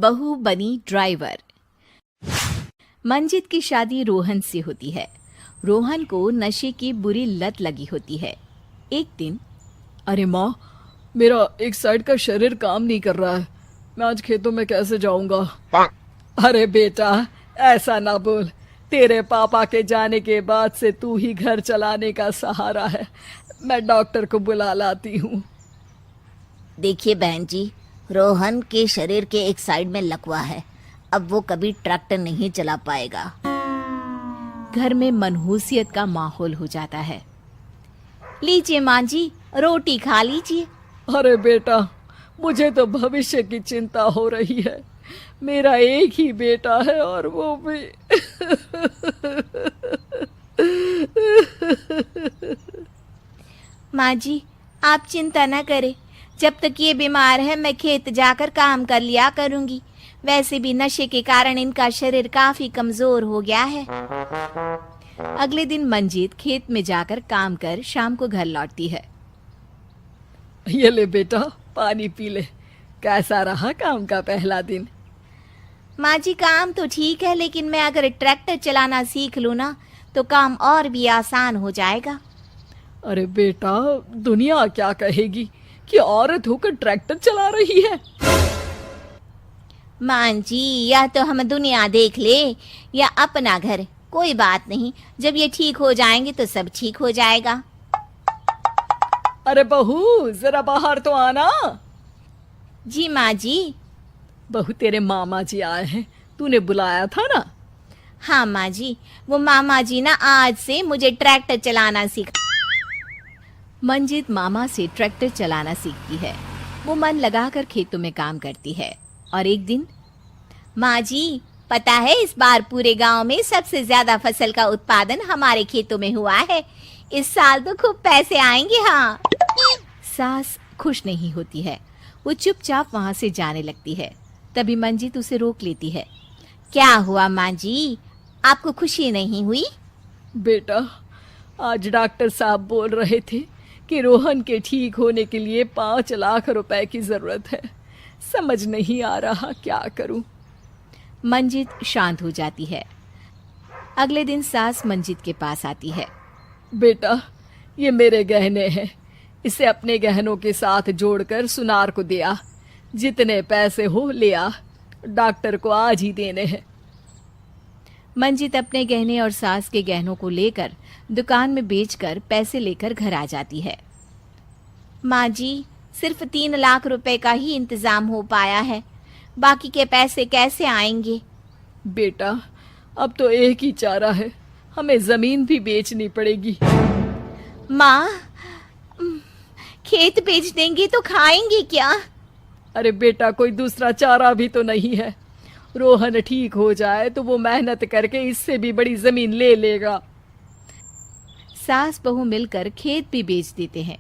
बहू बनी ड्राइवर। मंजित की शादी रोहन से होती है। रोहन को नशे की बुरी लत लगी होती है। एक दिन, अरे माँ, मेरा एक साइड का शरीर काम नहीं कर रहा है। मैं आज खेतों में कैसे जाऊंगा? अरे बेटा, ऐसा ना बोल। तेरे पापा के जाने के बाद से तू ही घर चलाने का सहारा है। मैं डॉक्टर को बुला लाती हूँ। देखिए बहन जी, रोहन के शरीर के एक साइड में लकवा है। अब वो कभी ट्रैक्टर नहीं चला पाएगा। घर में मनहूसियत का माहौल हो जाता है। लीजिए माँ जी, रोटी खा लीजिए। अरे बेटा, मुझे तो भविष्य की चिंता हो रही है। मेरा एक ही बेटा है और वो भी माँ जी, आप चिंता न करें। जब तक ये बीमार है मैं खेत जाकर काम कर लिया करूंगी। वैसे भी नशे के कारण इनका शरीर काफी कमजोर हो गया है। अगले दिन मंजीत खेत में जाकर काम कर शाम को घर लौटती है। ये ले बेटा, पानी पी ले। कैसा रहा काम का पहला दिन? माँ जी, काम तो ठीक है, लेकिन मैं अगर ट्रैक्टर चलाना सीख लूँ ना तो काम और भी आसान हो जाएगा। अरे बेटा, दुनिया क्या कहेगी कि औरत होकर ट्रैक्टर चला रही है। माँ जी, या तो हम दुनिया देख ले या अपना घर, कोई बात नहीं। जब ये ठीक हो जाएंगे तो सब ठीक हो जाएगा। अरे बहू, जरा बाहर तो आना। जी माँ जी। बहू, तेरे मामा जी आए हैं, तूने बुलाया था ना? हाँ माँ जी, वो मामा जी ना आज से मुझे ट्रैक्टर चलाना सीखा। मंजित मामा से ट्रैक्टर चलाना सीखती है। वो मन लगाकर खेतों में काम करती है। और एक दिन, माँ जी, पता है इस बार पूरे गांव में सबसे ज्यादा फसल का उत्पादन हमारे खेतों में हुआ है। इस साल तो खूब पैसे आएंगे। हाँ। सास खुश नहीं होती है। वो चुपचाप वहां से जाने लगती है। तभी मंजित उसे रोक लेती है। क्या हुआ माँ जी, आपको खुशी नहीं हुई? बेटा, आज डॉक्टर साहब बोल रहे थे कि रोहन के ठीक होने के लिए 5 लाख रुपए की जरूरत है। समझ नहीं आ रहा क्या करूं। मंजित शांत हो जाती है। अगले दिन सास मंजित के पास आती है। बेटा, ये मेरे गहने हैं। इसे अपने गहनों के साथ जोड़कर सुनार को दे आ। जितने पैसे हो ले आ। डॉक्टर को आज ही देने हैं। मंजित अपने गहने और सास के गहनों को लेकर दुकान में बेचकर पैसे लेकर घर आ जाती है। माँ जी, सिर्फ 3 लाख रुपए का ही इंतजाम हो पाया है। बाकी के पैसे कैसे आएंगे? बेटा, अब तो एक ही चारा है, हमें जमीन भी बेचनी पड़ेगी। माँ, खेत बेच देंगे तो खाएंगे क्या? अरे बेटा, कोई दूसरा चारा भी तो नहीं है। रोहन ठीक हो जाए तो वो मेहनत करके इससे भी बड़ी जमीन ले लेगा। सास बहू मिलकर खेत भी बेच देते हैं।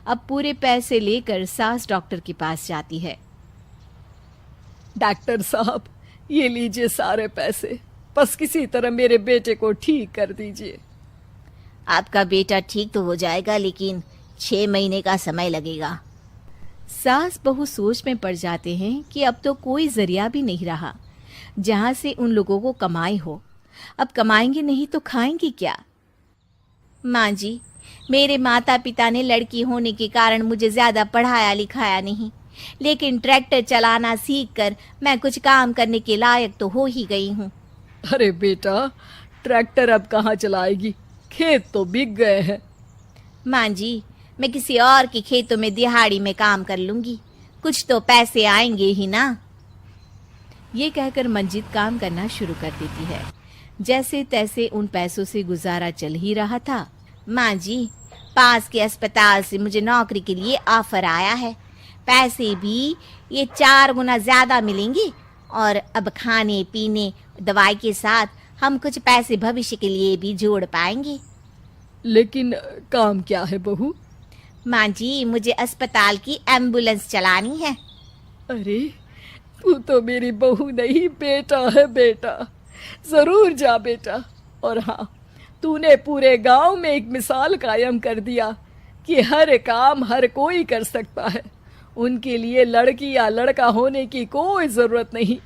अब पूरे पैसे लेकर सास डॉक्टर के पास जाती है। डॉक्टर साहब, ये लीजिए सारे पैसे। बस किसी तरह मेरे बेटे को ठीक कर दीजिए। आपका बेटा ठीक तो हो जाएगा, लेकिन 6 महीने का समय लगेगा। सास बहू सोच में पड़ जाते हैं कि अब तो कोई जरिया भी नहीं रहा जहां से उन लोगों को कमाई हो। अब कमाएंगे नहीं तो खाएंगे क्या? माँ जी, मेरे माता पिता ने लड़की होने के कारण मुझे ज्यादा पढ़ाया लिखाया नहीं, लेकिन ट्रैक्टर चलाना सीखकर मैं कुछ काम करने के लायक तो हो ही गई हूँ। अरे बेटा, ट्रैक्टर अब कहाँ चलाएगी? खेत तो बिक गए हैं। माँ जी, मैं किसी और के खेतों में दिहाड़ी में काम कर लूंगी, कुछ तो पैसे आएंगे ही ना। ये कहकर मंजित काम करना शुरू कर देती है। जैसे तैसे उन पैसों से गुजारा चल ही रहा था। माँ जी, पास के अस्पताल से मुझे नौकरी के लिए ऑफर आया है। पैसे भी ये 4 गुना ज्यादा मिलेंगे और अब खाने पीने दवाई के साथ हम कुछ पैसे भविष्य के लिए भी जोड़ पाएंगे। लेकिन काम क्या है बहू? माँ जी, मुझे अस्पताल की एम्बुलेंस चलानी है। अरे, तू तो मेरी बहू नहीं, बेटा है बेटा। जरूर जा बेटा। और हाँ, तूने पूरे गांव में एक मिसाल कायम कर दिया कि हर काम हर कोई कर सकता है। उनके लिए लड़की या लड़का होने की कोई जरूरत नहीं।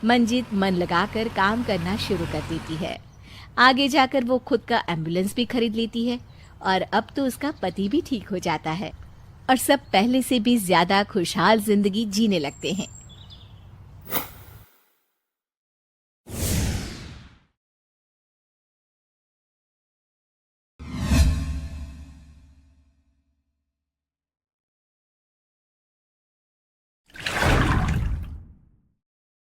मंजित मन लगाकर काम करना शुरू कर देती है। आगे जाकर वो खुद का एम्बुलेंस भी खरीद लेती है और अब तो उसका पति भी ठीक हो जाता है और सब पहले से भी ज्यादा खुशहाल जिंदगी जीने लगते हैं।